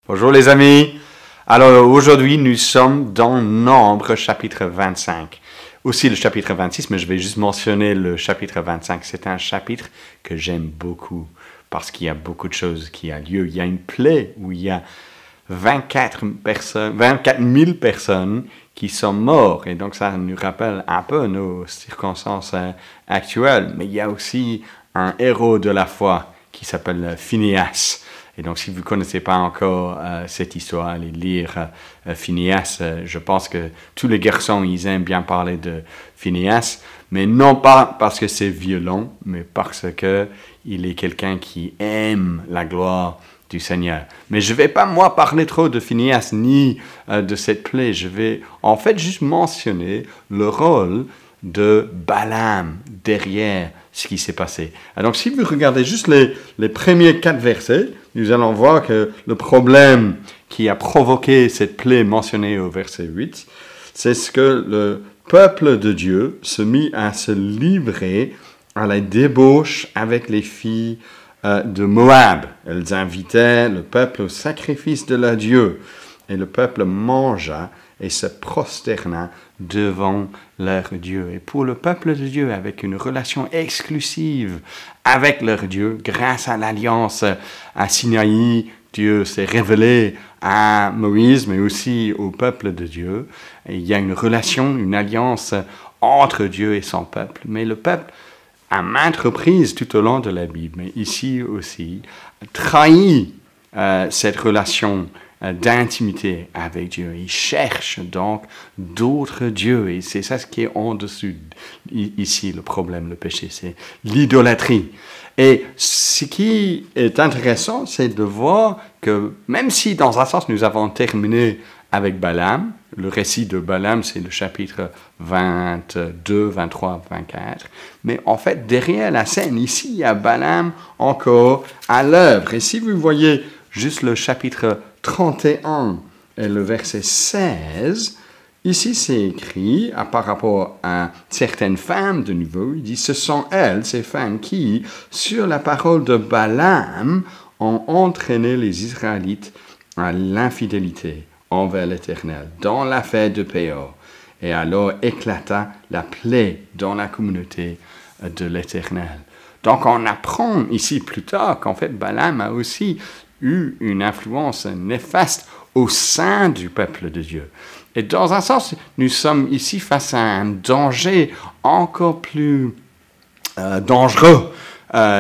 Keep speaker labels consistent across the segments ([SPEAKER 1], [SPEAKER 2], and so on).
[SPEAKER 1] Bonjour les amis. Alors aujourd'hui nous sommes dans Nombre chapitre 25. Aussi le chapitre 26, mais je vais juste mentionner le chapitre 25. C'est un chapitre que j'aime beaucoup parce qu'il y a beaucoup de choses qui ont lieu. Il y a une plaie où il y a 24 000 personnes qui sont mortes. Et donc ça nous rappelle un peu nos circonstances actuelles. Mais il y a aussi un héros de la foi qui s'appelle Phinéas. Et donc, si vous ne connaissez pas encore cette histoire, allez lire Phinéas. Je pense que tous les garçons, ils aiment bien parler de Phinéas, mais non pas parce que c'est violent, mais parce qu'il est quelqu'un qui aime la gloire du Seigneur. Mais je ne vais pas, moi, parler trop de Phinéas ni de cette plaie. Je vais, en fait, juste mentionner le rôle de Balaam derrière ce qui s'est passé. Donc, si vous regardez juste les premiers 4 versets, nous allons voir que le problème qui a provoqué cette plaie mentionnée au verset 8, c'est ce que le peuple de Dieu se mit à se livrer à la débauche avec les filles de Moab. Elles invitaient le peuple au sacrifice de leur Dieu. Et le peuple mangea et se prosterna devant leur Dieu. Et pour le peuple de Dieu, avec une relation exclusive avec leur Dieu, grâce à l'alliance à Sinaï, Dieu s'est révélé à Moïse, mais aussi au peuple de Dieu. Et il y a une relation, une alliance entre Dieu et son peuple. Mais le peuple, à maintes reprises tout au long de la Bible, mais ici aussi, trahit cette relation d'intimité avec Dieu. Il cherche donc d'autres dieux et c'est ça ce qui est en dessous ici le problème, le péché, c'est l'idolâtrie. Et ce qui est intéressant, c'est de voir que même si dans un sens nous avons terminé avec Balaam, le récit de Balaam c'est le chapitre 22, 23, 24, mais en fait derrière la scène ici il y a Balaam encore à l'œuvre. Et si vous voyez juste le chapitre 31 et le verset 16, ici c'est écrit par rapport à certaines femmes de nouveau, il dit « Ce sont elles, ces femmes, qui, sur la parole de Balaam, ont entraîné les Israélites à l'infidélité envers l'Éternel, dans la fête de Péor. Et alors éclata la plaie dans la communauté de l'Éternel. » Donc on apprend ici plus tard qu'en fait Balaam a aussi eu une influence néfaste au sein du peuple de Dieu. Et dans un sens, nous sommes ici face à un danger encore plus dangereux.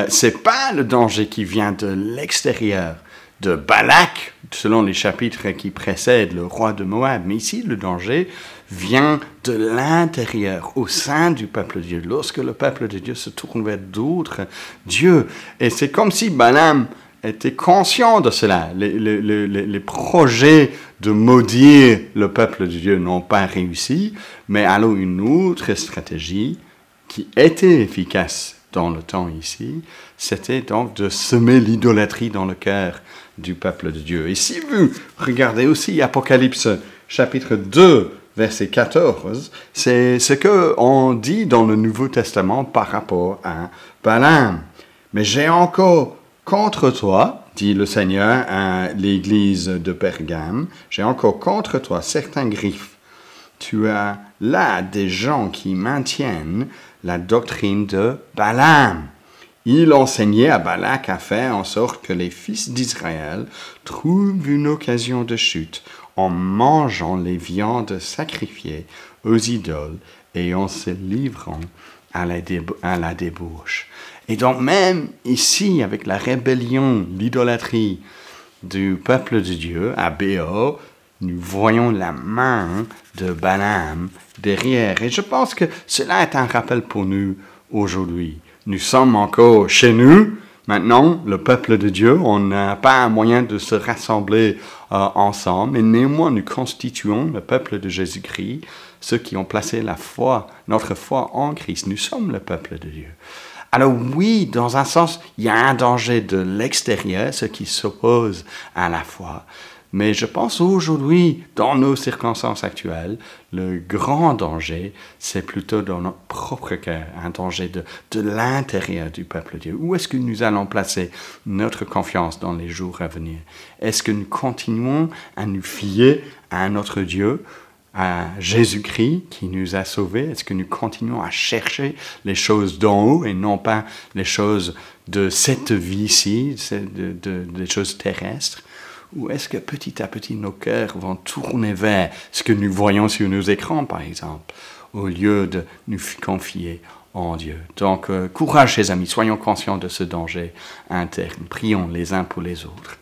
[SPEAKER 1] C'est pas le danger qui vient de l'extérieur, de Balak, selon les chapitres qui précèdent le roi de Moab, mais ici le danger vient de l'intérieur, au sein du peuple de Dieu, lorsque le peuple de Dieu se tourne vers d'autres dieux. Et c'est comme si Balaam était conscient de cela. Les projets de maudire le peuple de Dieu n'ont pas réussi, mais alors une autre stratégie qui était efficace dans le temps ici, c'était donc de semer l'idolâtrie dans le cœur du peuple de Dieu. Et si vous regardez aussi Apocalypse chapitre 2, verset 14, c'est ce qu'on dit dans le Nouveau Testament par rapport à Balaam. Mais j'ai encore contre toi, dit le Seigneur à l'église de Pergame, j'ai encore contre toi certains griefs. Tu as là des gens qui maintiennent la doctrine de Balaam. Il enseignait à Balak à faire en sorte que les fils d'Israël trouvent une occasion de chute en mangeant les viandes sacrifiées aux idoles et en se livrant à la débauche. Et donc même ici, avec la rébellion, l'idolâtrie du peuple de Dieu à Béor, nous voyons la main de Balaam derrière. Et je pense que cela est un rappel pour nous aujourd'hui. Nous sommes encore chez nous. Maintenant, le peuple de Dieu, on n'a pas un moyen de se rassembler ensemble, mais néanmoins nous constituons le peuple de Jésus-Christ, ceux qui ont placé notre foi en Christ. Nous sommes le peuple de Dieu. Alors oui, dans un sens, il y a un danger de l'extérieur, ce qui s'oppose à la foi. Mais je pense aujourd'hui, dans nos circonstances actuelles, le grand danger, c'est plutôt dans notre propre cœur, un danger de l'intérieur du peuple de Dieu. Où est-ce que nous allons placer notre confiance dans les jours à venir? Est-ce que nous continuons à nous fier à notre Dieu, à Jésus-Christ qui nous a sauvés? Est-ce que nous continuons à chercher les choses d'en haut et non pas les choses de cette vie-ci, des choses terrestres? Ou est-ce que petit à petit nos cœurs vont tourner vers ce que nous voyons sur nos écrans, par exemple, au lieu de nous confier en Dieu? Donc, courage, chers amis, soyons conscients de ce danger interne. Prions les uns pour les autres.